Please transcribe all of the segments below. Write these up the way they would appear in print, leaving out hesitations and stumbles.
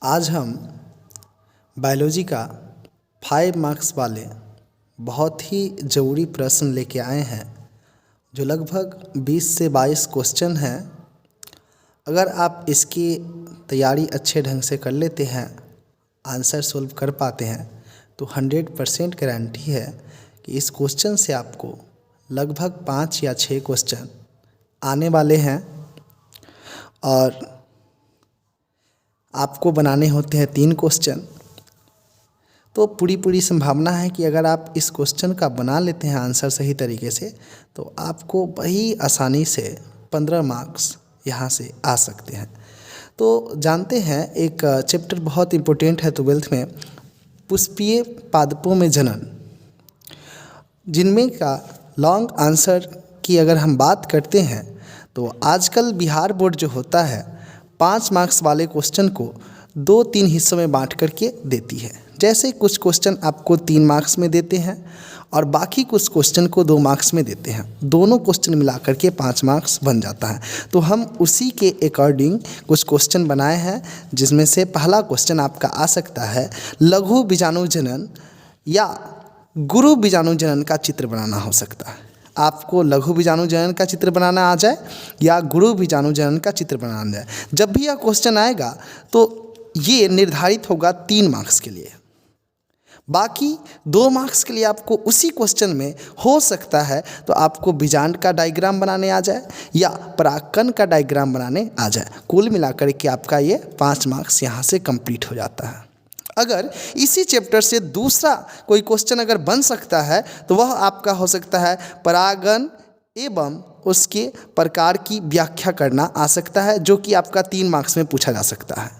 आज हम बायोलॉजी का 5 मार्क्स वाले बहुत ही ज़रूरी प्रश्न लेके आए हैं जो लगभग 20 से 22 क्वेश्चन हैं। अगर आप इसकी तैयारी अच्छे ढंग से कर लेते हैं, आंसर सॉल्व कर पाते हैं तो 100% गारंटी है कि इस क्वेश्चन से आपको लगभग 5 या 6 क्वेश्चन आने वाले हैं और आपको बनाने होते हैं 3 क्वेश्चन। तो पूरी संभावना है कि अगर आप इस क्वेश्चन का बना लेते हैं आंसर सही तरीके से तो आपको वही आसानी से 15 मार्क्स यहाँ से आ सकते हैं। तो जानते हैं एक चैप्टर बहुत इम्पोर्टेंट है 12th में, पुष्पीय पादपों में जनन, जिनमें का लॉन्ग आंसर की अगर हम बात करते हैं तो आजकल बिहार बोर्ड जो होता है 5 मार्क्स वाले क्वेश्चन को 2-3 हिस्सों में बांट करके देती है। जैसे कुछ क्वेश्चन आपको 3 मार्क्स में देते हैं और बाकी कुछ क्वेश्चन को 2 मार्क्स में देते हैं। दोनों क्वेश्चन मिला करके 5 मार्क्स बन जाता है। तो हम उसी के अकॉर्डिंग कुछ क्वेश्चन बनाए हैं, जिसमें से पहला क्वेश्चन आपका आ सकता है लघु बीजाणु जनन या गुरु बीजाणु जनन का चित्र बनाना हो सकता है। आपको लघु बीजाणु जनन का चित्र बनाना आ जाए या गुरु बीजाणु जनन का चित्र बनाना जाए, जब भी यह क्वेश्चन आएगा तो ये निर्धारित होगा 3 मार्क्स के लिए। बाकी 2 मार्क्स के लिए आपको उसी क्वेश्चन में हो सकता है तो आपको बीजांड का डायग्राम बनाने आ जाए या परागकण का डायग्राम बनाने आ जाए। कुल मिलाकर के आपका ये 5 मार्क्स यहाँ से कंप्लीट हो जाता है। अगर इसी चैप्टर से दूसरा कोई क्वेश्चन अगर बन सकता है तो वह आपका हो सकता है परागण एवं उसके प्रकार की व्याख्या करना आ सकता है, जो कि आपका 3 मार्क्स में पूछा जा सकता है।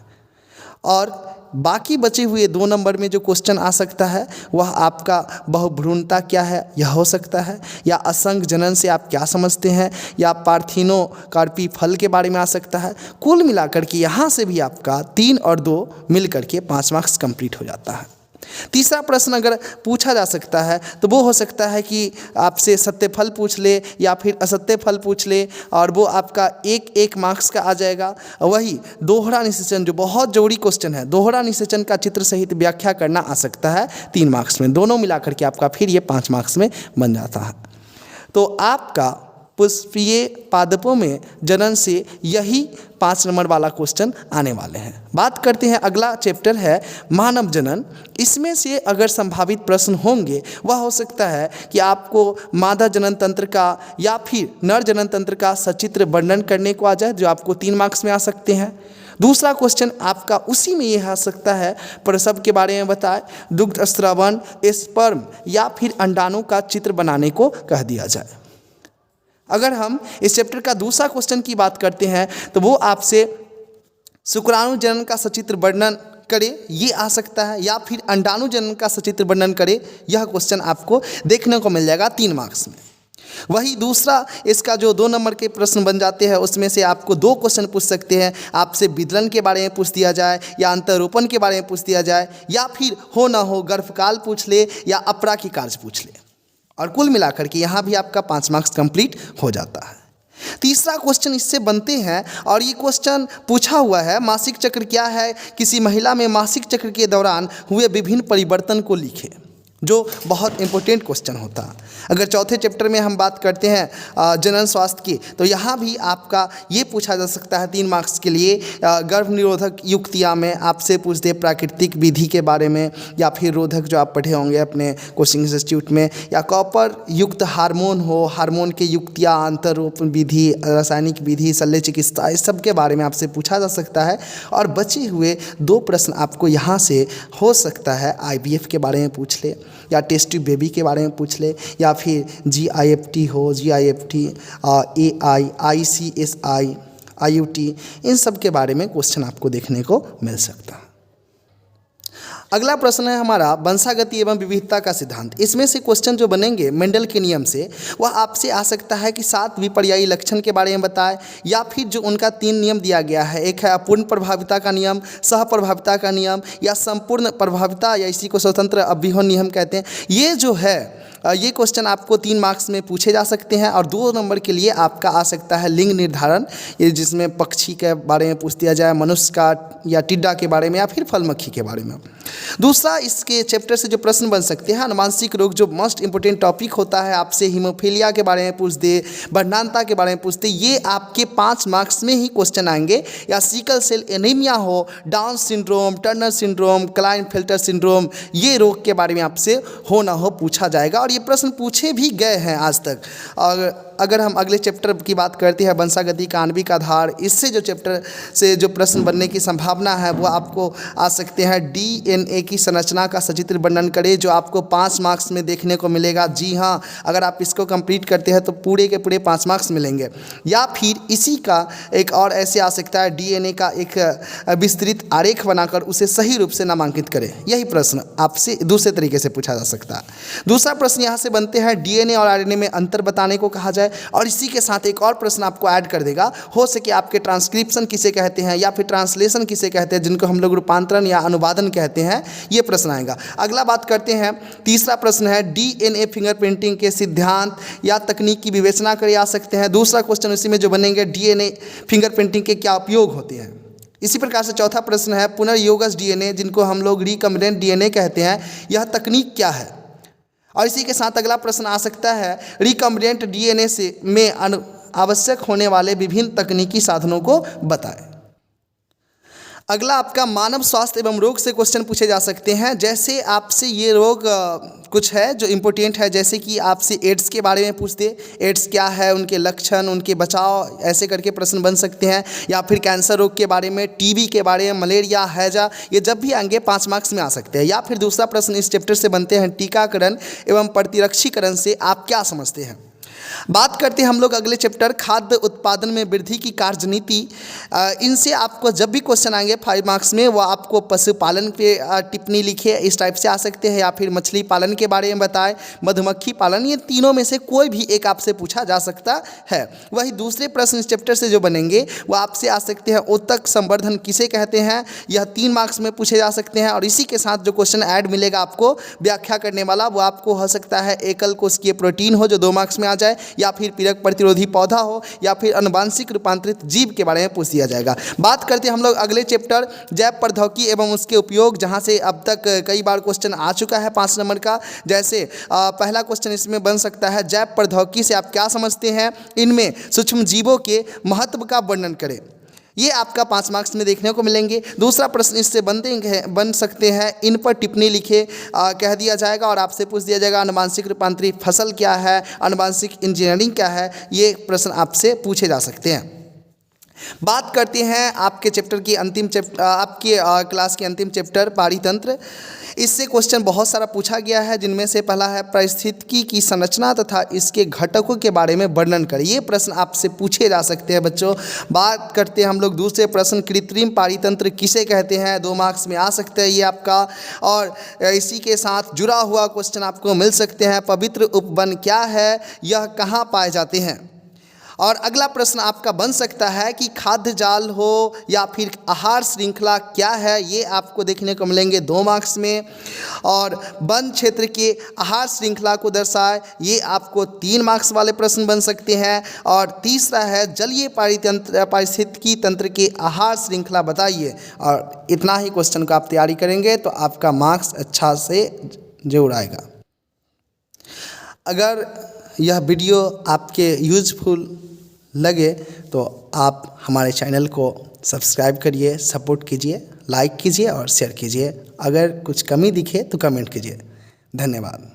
और बाकी बचे हुए 2 नंबर में जो क्वेश्चन आ सकता है वह आपका बहुभ्रूणता क्या है यह हो सकता है, या असंग जनन से आप क्या समझते हैं, या पार्थिनोकार्पी फल के बारे में आ सकता है। कुल मिलाकर के यहाँ से भी आपका 3 और 2 मिल करके 5 मार्क्स कंप्लीट हो जाता है। तीसरा प्रश्न अगर पूछा जा सकता है तो वो हो सकता है कि आपसे सत्य फल पूछ ले या फिर असत्य फल पूछ ले, और वो आपका 1-1 मार्क्स का आ जाएगा। वही दोहरा निषेचन जो बहुत जरूरी क्वेश्चन है, दोहरा निषेचन का चित्र सहित व्याख्या करना आ सकता है 3 मार्क्स में। दोनों मिलाकर के आपका फिर ये 5 मार्क्स में बन जाता है। तो आपका पुष्पीय पादपों में जनन से यही 5 नंबर वाला क्वेश्चन आने वाले हैं। बात करते हैं, अगला चैप्टर है मानव जनन। इसमें से अगर संभावित प्रश्न होंगे वह हो सकता है कि आपको मादा जनन तंत्र का या फिर नर जनन तंत्र का सचित्र वर्णन करने को आ जाए, जो आपको 3 मार्क्स में आ सकते हैं। दूसरा क्वेश्चन आपका उसी में यह आ सकता है प्रसव के बारे में बताए, दुग्ध स्रावन, स्पर्म या फिर अंडाणु का चित्र बनाने को कह दिया जाए। अगर हम इस चैप्टर का दूसरा क्वेश्चन की बात करते हैं तो वो आपसे शुक्राणु जनन का सचित्र वर्णन करे ये आ सकता है, या फिर अंडाणु जनन का सचित्र वर्णन करे, यह क्वेश्चन आपको देखने को मिल जाएगा 3 मार्क्स में। वही दूसरा इसका जो 2 नंबर के प्रश्न बन जाते हैं उसमें से आपको 2 क्वेश्चन पूछ सकते हैं। आपसे विदलन के बारे में पूछ दिया जाए, या अंतरोपण के बारे में पूछ दिया जाए, या फिर हो ना हो गर्भकाल पूछ ले या अपरा की कार्य पूछ ले। और कुल मिलाकर के यहाँ भी आपका 5 मार्क्स कंप्लीट हो जाता है। तीसरा क्वेश्चन इससे बनते हैं और ये क्वेश्चन पूछा हुआ है मासिक चक्र क्या है, किसी महिला में मासिक चक्र के दौरान हुए विभिन्न परिवर्तन को लिखे, जो बहुत इंपॉर्टेंट क्वेश्चन होता है। अगर चौथे चैप्टर में हम बात करते हैं जनन स्वास्थ्य की, तो यहाँ भी आपका ये पूछा जा सकता है 3 मार्क्स के लिए। गर्भ निरोधक युक्तियाँ में आपसे पूछ दे प्राकृतिक विधि के बारे में, या फिर रोधक जो आप पढ़े होंगे अपने कोचिंग इंस्टीट्यूट में, या कॉपर युक्त हार्मोन हो, हार्मोन के युक्तियाँ, अंतरोपण विधि, रासायनिक विधि, शल्य चिकित्सा, इस सब के बारे में आपसे पूछा जा सकता है। और बचे हुए 2 प्रश्न आपको यहाँ से हो सकता है IVF के बारे में पूछ ले, या टेस्ट ट्यूब बेबी के बारे में पूछ ले, या फिर GIFT हो, GIFT, AI, ICSI, IUT, इन सब के बारे में क्वेश्चन आपको देखने को मिल सकता है। अगला प्रश्न है हमारा वंशागति एवं विविधता का सिद्धांत। इसमें से क्वेश्चन जो बनेंगे मेंडल के नियम से, वह आपसे आ सकता है कि 7 विपर्यायी लक्षण के बारे में बताए, या फिर जो उनका 3 नियम दिया गया है, एक है अपूर्ण प्रभाविता का नियम, सह प्रभाविता का नियम, या संपूर्ण प्रभाविता, या इसी को स्वतंत्र अभिन्न नियम कहते हैं। ये जो है ये क्वेश्चन आपको 3 मार्क्स में पूछे जा सकते हैं। और 2 नंबर के लिए आपका आ सकता है लिंग निर्धारण, ये जिसमें पक्षी के बारे में पूछ दिया जाए, मनुष्य का या टिड्डा के बारे में या फिर फल मक्खी के बारे में। दूसरा इसके चैप्टर से जो प्रश्न बन सकते हैं, अनुवांशिक रोग जो मोस्ट इंपोर्टेंट टॉपिक होता है, आपसे हीमोफीलिया के बारे में पूछ दे, बर्नानता के बारे में पूछ दे, ये आपके 5 मार्क्स में ही क्वेश्चन आएंगे। या सिकल सेल एनीमिया हो, down syndrome, Turner syndrome, Klinefelter syndrome, ये रोग के बारे में आपसे हो ना हो पूछा जाएगा। और ये प्रश्न पूछे भी गए हैं आज तक। और अगर हम अगले चैप्टर की बात करते हैं, वंशागति का आणविक आधार, इससे जो चैप्टर से जो प्रश्न बनने की संभावना है वो आपको आ सकते हैं डीएनए की संरचना का सचित्र वर्णन करें, जो आपको 5 मार्क्स में देखने को मिलेगा। जी हाँ, अगर आप इसको कंप्लीट करते हैं तो पूरे के पूरे 5 मार्क्स मिलेंगे। या फिर इसी का एक और ऐसे आ सकता है, डीएनए का एक विस्तृत आरेख बनाकर उसे सही रूप से नामांकित करें। यही प्रश्न आपसे दूसरे तरीके से पूछा जा सकता है। दूसरा प्रश्न यहाँ से बनते हैं, डीएनए और आरएनए में अंतर बताने को कहा जाए। और इसी के साथ एक और प्रश्न आपको ऐड कर देगा, हो सके आपके ट्रांसक्रिप्शन किसे कहते हैं या फिर ट्रांसलेशन किसे कहते हैं, जिनको हम लोग रूपांतरण या अनुवादन कहते हैं, ये प्रश्न आएगा। अगला बात करते हैं, तीसरा प्रश्न है, डीएनए फिंगरप्रिंटिंग के सिद्धांत या तकनीक की विवेचना करे आ सकते हैं। दूसरा क्वेश्चन उसी में जो बनेंगे, डीएनए फिंगरप्रिंटिंग के क्या उपयोग होते हैं। इसी प्रकार से चौथा प्रश्न है, पुनर्योगज डीएनए, जिनको हम लोग रिकम्बिनेंट डीएनए कहते हैं, यह तकनीक क्या है। और इसी के साथ अगला प्रश्न आ सकता है, रिकम्बिनेंट डीएनए से में आवश्यक होने वाले विभिन्न तकनीकी साधनों को बताएं। अगला आपका मानव स्वास्थ्य एवं रोग से क्वेश्चन पूछे जा सकते हैं। जैसे आपसे ये रोग कुछ है जो इम्पोर्टेंट है, जैसे कि आपसे एड्स के बारे में पूछते, एड्स क्या है, उनके लक्षण, उनके बचाव, ऐसे करके प्रश्न बन सकते हैं। या फिर कैंसर रोग के बारे में, टीबी के बारे में, मलेरिया, हैजा, ये जब भी आएंगे 5 मार्क्स में आ सकते हैं। या फिर दूसरा प्रश्न इस चैप्टर से बनते हैं, टीकाकरण एवं प्रतिरक्षीकरण से आप क्या समझते हैं। बात करते हैं हम लोग अगले चैप्टर, खाद्य उत्पादन में वृद्धि की कार्यनीति। इनसे आपको जब भी क्वेश्चन आएंगे 5 मार्क्स में, वो आपको पशुपालन पे टिप्पणी लिखे, इस टाइप से आ सकते हैं। या फिर मछली पालन के बारे में बताएं, मधुमक्खी पालन, ये तीनों में से कोई भी एक आपसे पूछा जा सकता है। वही दूसरे प्रश्न इस चैप्टर से जो बनेंगे वो आपसे आ सकते हैं, उत्तक संवर्धन किसे कहते हैं, यह 3 मार्क्स में पूछे जा सकते हैं। और इसी के साथ जो क्वेश्चन ऐड मिलेगा आपको व्याख्या करने वाला, वो आपको हो सकता है एकल कोशिकीय प्रोटीन हो, जो 2 मार्क्स में आ जाए, या फिर पीड़क प्रतिरोधी पौधा हो, या फिर अनुवांशिक रूपांतरित जीव के बारे में पूछ दिया जाएगा। बात करते हैं हम लोग अगले चैप्टर, जैव प्रौद्योगिकी एवं उसके उपयोग, जहां से अब तक कई बार क्वेश्चन आ चुका है 5 नंबर का। जैसे पहला क्वेश्चन इसमें बन सकता है, जैव प्रौद्योगिकी से आप क्या समझते हैं, इनमें सूक्ष्म जीवों के महत्व का वर्णन करें। ये आपका 5 मार्क्स में देखने को मिलेंगे। दूसरा प्रश्न इससे बन सकते हैं, इन पर टिप्पणी लिखे, कह दिया जाएगा और आपसे पूछ दिया जाएगा, अनुवांशिक रूपांतरित फसल क्या है, अनुवांशिक इंजीनियरिंग क्या है, ये प्रश्न आपसे पूछे जा सकते हैं। बात करते हैं आपके चैप्टर की आपके क्लास के अंतिम चैप्टर, पारितंत्र। इससे क्वेश्चन बहुत सारा पूछा गया है, जिनमें से पहला है, पारिस्थितिकी की संरचना तथा इसके घटकों के बारे में वर्णन करें। ये प्रश्न आपसे पूछे जा सकते हैं बच्चों। बात करते हैं हम लोग दूसरे प्रश्न, कृत्रिम पारितंत्र किसे कहते हैं, 2 मार्क्स में आ सकते हैं ये आपका। और इसी के साथ जुड़ा हुआ क्वेश्चन आपको मिल सकते हैं, पवित्र उपवन क्या है, यह कहाँ पाए जाते हैं। और अगला प्रश्न आपका बन सकता है कि खाद्य जाल हो या फिर आहार श्रृंखला क्या है, ये आपको देखने को मिलेंगे 2 मार्क्स में। और वन क्षेत्र के आहार श्रृंखला को दर्शाए, ये आपको 3 मार्क्स वाले प्रश्न बन सकते हैं। और तीसरा है, जलीय पारिस्थितिकी तंत्र के आहार श्रृंखला बताइए। और इतना ही क्वेश्चन को आप तैयारी करेंगे तो आपका मार्क्स अच्छा से जरूर आएगा। अगर यह वीडियो आपके यूजफुल लगे तो आप हमारे चैनल को सब्सक्राइब करिए, सपोर्ट कीजिए, लाइक कीजिए और शेयर कीजिए। अगर कुछ कमी दिखे तो कमेंट कीजिए। धन्यवाद।